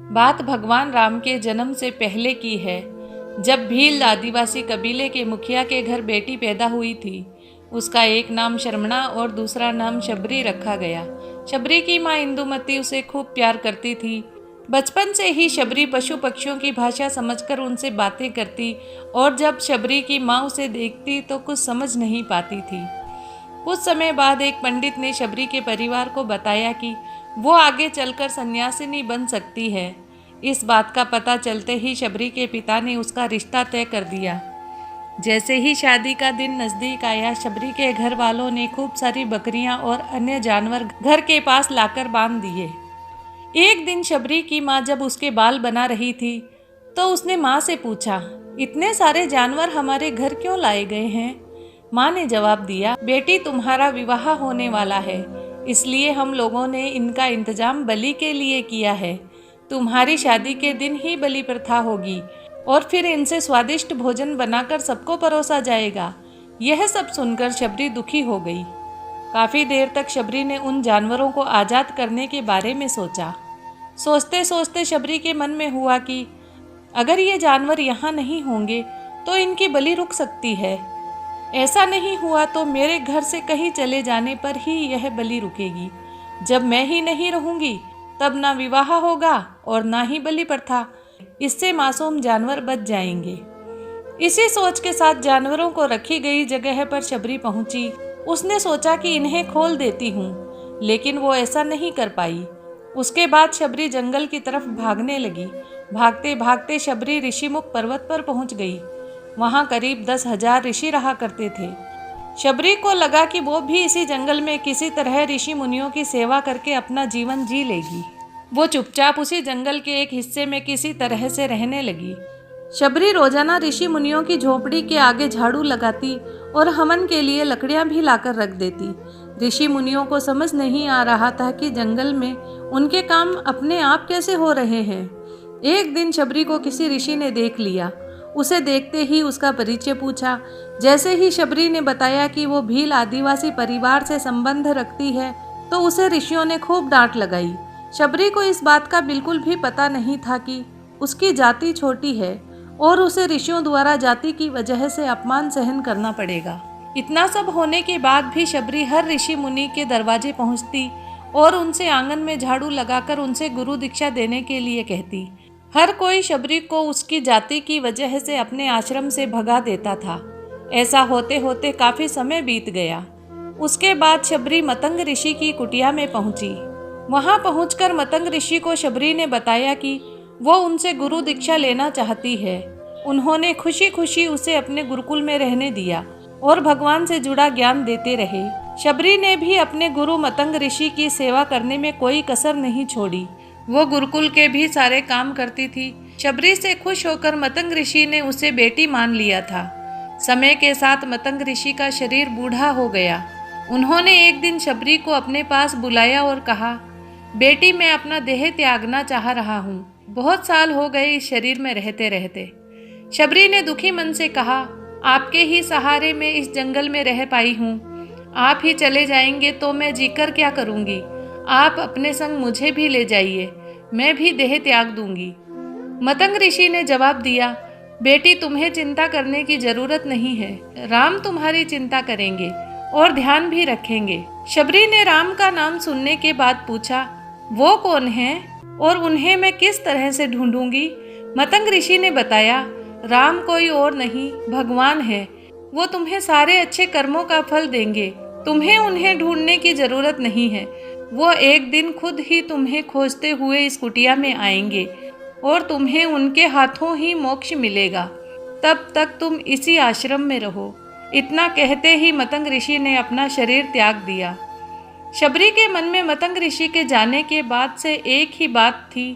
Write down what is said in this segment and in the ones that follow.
बात भगवान राम के जन्म से पहले की है। जब भील आदिवासी कबीले के मुखिया के घर बेटी पैदा हुई थी। उसका एक नाम शर्मणा और दूसरा नाम शबरी रखा गया। शबरी की माँ इंदुमती उसे खूब प्यार करती थी। बचपन से ही शबरी पशु पक्षियों की भाषा समझकर उनसे बातें करती और जब शबरी की माँ उसे देखती तो कुछ समझ नहीं पाती थी। कुछ समय बाद एक पंडित ने शबरी के परिवार को बताया कि वो आगे चलकर सन्यासिनी बन सकती है। इस बात का पता चलते ही शबरी के पिता ने उसका रिश्ता तय कर दिया। जैसे ही शादी का दिन नज़दीक आया, शबरी के घर वालों ने खूब सारी बकरियां और अन्य जानवर घर के पास लाकर बांध दिए। एक दिन शबरी की माँ जब उसके बाल बना रही थी तो उसने माँ से पूछा, इतने सारे जानवर हमारे घर क्यों लाए गए हैं? माँ ने जवाब दिया, बेटी तुम्हारा विवाह होने वाला है, इसलिए हम लोगों ने इनका इंतजाम बलि के लिए किया है। तुम्हारी शादी के दिन ही बलि प्रथा होगी और फिर इनसे स्वादिष्ट भोजन बनाकर सबको परोसा जाएगा। यह सब सुनकर शबरी दुखी हो गई। काफ़ी देर तक शबरी ने उन जानवरों को आज़ाद करने के बारे में सोचा। सोचते सोचते शबरी के मन में हुआ कि अगर ये जानवर यहाँ नहीं होंगे तो इनकी बलि रुक सकती है। ऐसा नहीं हुआ तो मेरे घर से कहीं चले जाने पर ही यह बलि रुकेगी। जब मैं ही नहीं रहूँगी तब ना विवाह होगा और ना ही बलि प्रथा। इससे मासूम जानवर बच जाएंगे। इसी सोच के साथ जानवरों को रखी गई जगह पर शबरी पहुंची। उसने सोचा कि इन्हें खोल देती हूँ, लेकिन वो ऐसा नहीं कर पाई। उसके बाद शबरी जंगल की तरफ भागने लगी। भागते भागते शबरी ऋषिमुख पर्वत पर पहुंच गई। वहां करीब 10,000 ऋषि रहा करते थे। शबरी को लगा कि वो भी इसी जंगल में किसी तरह ऋषि मुनियों की सेवा करके अपना जीवन जी लेगी। वो चुपचाप उसी जंगल के एक हिस्से में किसी तरह से रहने लगी। शबरी रोजाना ऋषि मुनियों की झोपड़ी के आगे झाड़ू लगाती और हवन के लिए लकड़ियां भी लाकर रख देती। ऋषि मुनियों को समझ नहीं आ रहा था कि जंगल में उनके काम अपने आप कैसे हो रहे हैं। एक दिन शबरी को किसी ऋषि ने देख लिया। उसे देखते ही उसका परिचय पूछा। जैसे ही शबरी ने बताया कि वो भील आदिवासी परिवार से संबंध रखती है तो उसे ऋषियों ने खूब डांट लगाई। शबरी को इस बात का बिल्कुल भी पता नहीं था कि उसकी जाति छोटी है और उसे ऋषियों द्वारा जाति की वजह से अपमान सहन करना पड़ेगा। इतना सब होने के बाद भी शबरी हर ऋषि मुनि के दरवाजे पहुंचती और उनसे आंगन में झाड़ू लगाकर उनसे गुरु दीक्षा देने के लिए कहती। हर कोई शबरी को उसकी जाति की वजह से अपने आश्रम से भगा देता था। ऐसा होते होते काफी समय बीत गया। उसके बाद शबरी मतंग ऋषि की कुटिया में पहुंची। वहां पहुंचकर मतंग ऋषि को शबरी ने बताया कि वो उनसे गुरु दीक्षा लेना चाहती है। उन्होंने खुशी खुशी उसे अपने गुरुकुल में रहने दिया और भगवान से जुड़ा ज्ञान देते रहे। शबरी ने भी अपने गुरु मतंग ऋषि की सेवा करने में कोई कसर नहीं छोड़ी। वो गुरुकुल के भी सारे काम करती थी। शबरी से खुश होकर मतंग ऋषि ने उसे बेटी मान लिया था। समय के साथ मतंग ऋषि का शरीर बूढ़ा हो गया। उन्होंने एक दिन शबरी को अपने पास बुलाया और कहा, बेटी मैं अपना देह त्यागना चाह रहा हूँ। बहुत साल हो गए इस शरीर में रहते रहते। शबरी ने दुखी मन से कहा, आपके ही सहारे में इस जंगल में रह पाई हूँ। आप ही चले जाएंगे तो मैं जीकर क्या करूँगी। आप अपने संग मुझे भी ले जाइए, मैं भी देह त्याग दूंगी। मतंग ऋषि ने जवाब दिया, बेटी तुम्हें चिंता करने की जरूरत नहीं है। राम तुम्हारी चिंता करेंगे और ध्यान भी रखेंगे। शबरी ने राम का नाम सुनने के बाद पूछा, वो कौन है और उन्हें मैं किस तरह से ढूंढूंगी? मतंग ऋषि ने बताया, राम कोई और नहीं भगवान है। वो तुम्हें सारे अच्छे कर्मों का फल देंगे। तुम्हें उन्हें ढूंढने की जरूरत नहीं है। वो एक दिन खुद ही तुम्हें खोजते हुए इस कुटिया में आएंगे और तुम्हें उनके हाथों ही मोक्ष मिलेगा। तब तक तुम इसी आश्रम में रहो। इतना कहते ही मतंग ऋषि ने अपना शरीर त्याग दिया। शबरी के मन में मतंग ऋषि के जाने के बाद से एक ही बात थी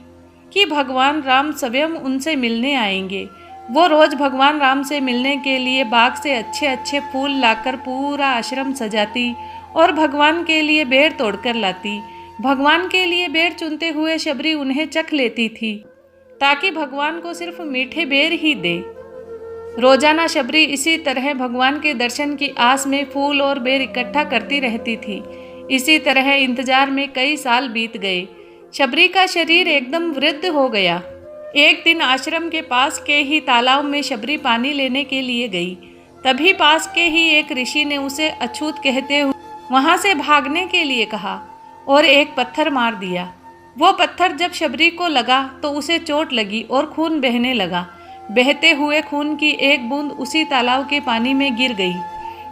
कि भगवान राम स्वयं उनसे मिलने आएंगे। वो रोज भगवान राम से मिलने के लिए बाग से अच्छे अच्छे फूल लाकर पूरा आश्रम सजाती और भगवान के लिए बेर तोड़कर लाती। भगवान के लिए बेर चुनते हुए शबरी उन्हें चख लेती थी ताकि भगवान को सिर्फ मीठे बेर ही दे। रोजाना शबरी इसी तरह भगवान के दर्शन की आस में फूल और बेर इकट्ठा करती रहती थी। इसी तरह इंतजार में कई साल बीत गए। शबरी का शरीर एकदम वृद्ध हो गया। एक दिन आश्रम के पास के ही तालाब में शबरी पानी लेने के लिए गई। तभी पास के ही एक ऋषि ने उसे अछूत कहते हुए वहां से भागने के लिए कहा और एक पत्थर मार दिया। वो पत्थर जब शबरी को लगा तो उसे चोट लगी और खून बहने लगा। बहते हुए खून की एक बूंद उसी तालाब के पानी में गिर गई।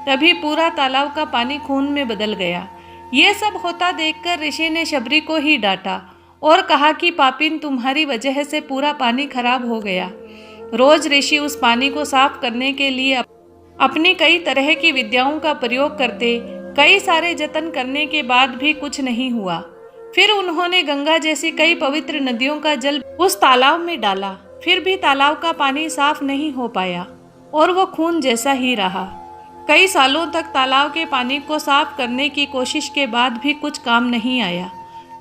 तभी पूरा तालाब का पानी खून में बदल गया। ये सब होता देखकर ऋषि ने शबरी को ही डांटा और कहा कि पापिन, तुम्हारी वजह से पूरा पानी खराब हो गया। रोज ऋषि उस पानी को साफ करने के लिए अपनी कई तरह की विद्याओं का प्रयोग करते। कई सारे जतन करने के बाद भी कुछ नहीं हुआ। फिर उन्होंने गंगा जैसी कई पवित्र नदियों का जल उस तालाब में डाला, फिर भी तालाब का पानी साफ नहीं हो पाया और वो खून जैसा ही रहा। कई सालों तक तालाब के पानी को साफ करने की कोशिश के बाद भी कुछ काम नहीं आया,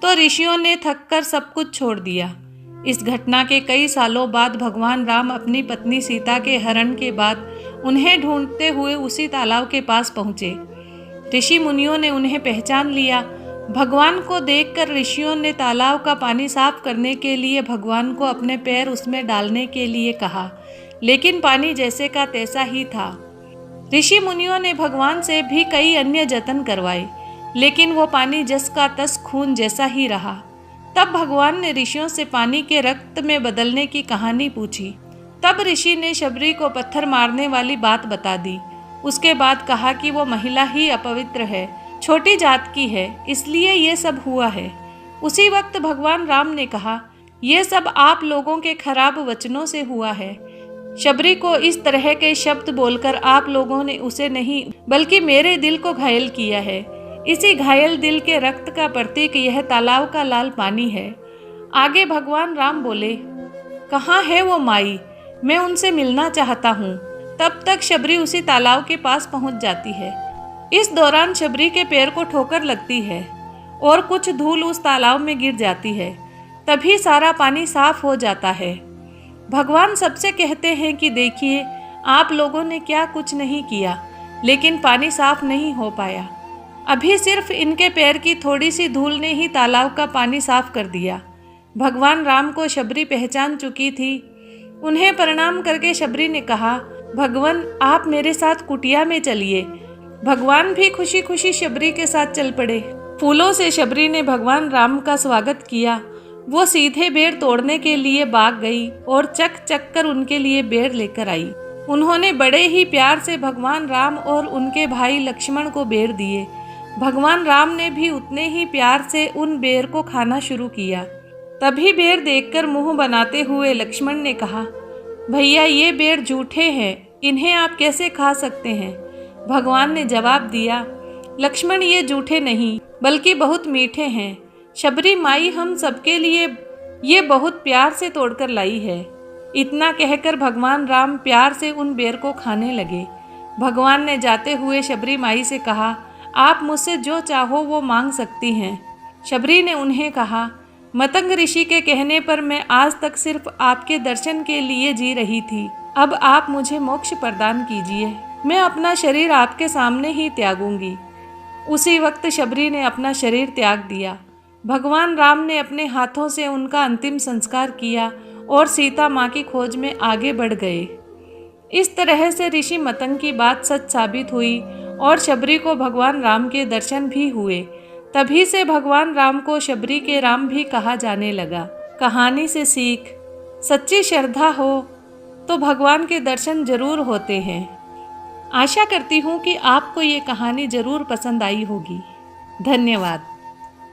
तो ऋषियों ने थककर सब कुछ छोड़ दिया। इस घटना के कई सालों बाद भगवान राम अपनी पत्नी सीता के हरण के बाद उन्हें ढूंढते हुए उसी तालाब के पास पहुँचे। ऋषि मुनियों ने उन्हें पहचान लिया। भगवान को देखकर ऋषियों ने तालाब का पानी साफ करने के लिए भगवान को अपने पैर उसमें डालने के लिए कहा, लेकिन पानी जैसे का तैसा ही था। ऋषि मुनियों ने भगवान से भी कई अन्य जतन करवाए, लेकिन वो पानी जस का तस खून जैसा ही रहा। तब भगवान ने ऋषियों से पानी के रक्त में बदलने की कहानी पूछी। तब ऋषि ने शबरी को पत्थर मारने वाली बात बता दी। उसके बाद कहा कि वो महिला ही अपवित्र है, छोटी जात की है, इसलिए ये सब हुआ है। उसी वक्त भगवान राम ने कहा, ये सब आप लोगों के खराब वचनों से हुआ है। शबरी को इस तरह के शब्द बोलकर आप लोगों ने उसे नहीं बल्कि मेरे दिल को घायल किया है। इसी घायल दिल के रक्त का प्रतीक यह तालाब का लाल पानी है। आगे भगवान राम बोले, कहाँ है वो माई, मैं उनसे मिलना चाहता हूँ। तब तक शबरी उसी तालाब के पास पहुँच जाती है। इस दौरान शबरी के पैर को ठोकर लगती है और कुछ धूल उस तालाब में गिर जाती है। तभी सारा पानी साफ हो जाता है। भगवान सबसे कहते हैं कि देखिए, आप लोगों ने क्या कुछ नहीं किया, लेकिन पानी साफ नहीं हो पाया। अभी सिर्फ इनके पैर की थोड़ी सी धूल ने ही तालाब का पानी साफ कर दिया। भगवान राम को शबरी पहचान चुकी थी। उन्हें प्रणाम करके शबरी ने कहा, भगवान, आप मेरे साथ कुटिया में चलिए। भगवान भी खुशी खुशी शबरी के साथ चल पड़े। फूलों से शबरी ने भगवान राम का स्वागत किया। वो सीधे बेर तोड़ने के लिए भाग गई और चक चक कर उनके लिए बेर लेकर आई। उन्होंने बड़े ही प्यार से भगवान राम और उनके भाई लक्ष्मण को बेर दिए। भगवान राम ने भी उतने ही प्यार से उन बेर को खाना शुरू किया। तभी बेर देखकर मुंह बनाते हुए लक्ष्मण ने कहा, भैया, ये बेर झूठे हैं, इन्हें आप कैसे खा सकते हैं? भगवान ने जवाब दिया, लक्ष्मण, ये झूठे नहीं बल्कि बहुत मीठे हैं। शबरी माई हम सबके लिए ये बहुत प्यार से तोड़कर लाई है। इतना कहकर भगवान राम प्यार से उन बेर को खाने लगे। भगवान ने जाते हुए शबरी माई से कहा, आप मुझसे जो चाहो वो मांग सकती हैं। शबरी ने उन्हें कहा, मतंग ऋषि के कहने पर मैं आज तक सिर्फ आपके दर्शन के लिए जी रही थी। अब आप मुझे मोक्ष प्रदान कीजिए। मैं अपना शरीर आपके सामने ही त्यागूंगी। उसी वक्त शबरी ने अपना शरीर त्याग दिया। भगवान राम ने अपने हाथों से उनका अंतिम संस्कार किया और सीता माँ की खोज में आगे बढ़ गए। इस तरह से ऋषि मतंग की बात सच साबित हुई और शबरी को भगवान राम के दर्शन भी हुए। तभी से भगवान राम को शबरी के राम भी कहा जाने लगा। कहानी से सीख, सच्ची श्रद्धा हो तो भगवान के दर्शन जरूर होते हैं। आशा करती हूँ कि आपको ये कहानी जरूर पसंद आई होगी। धन्यवाद।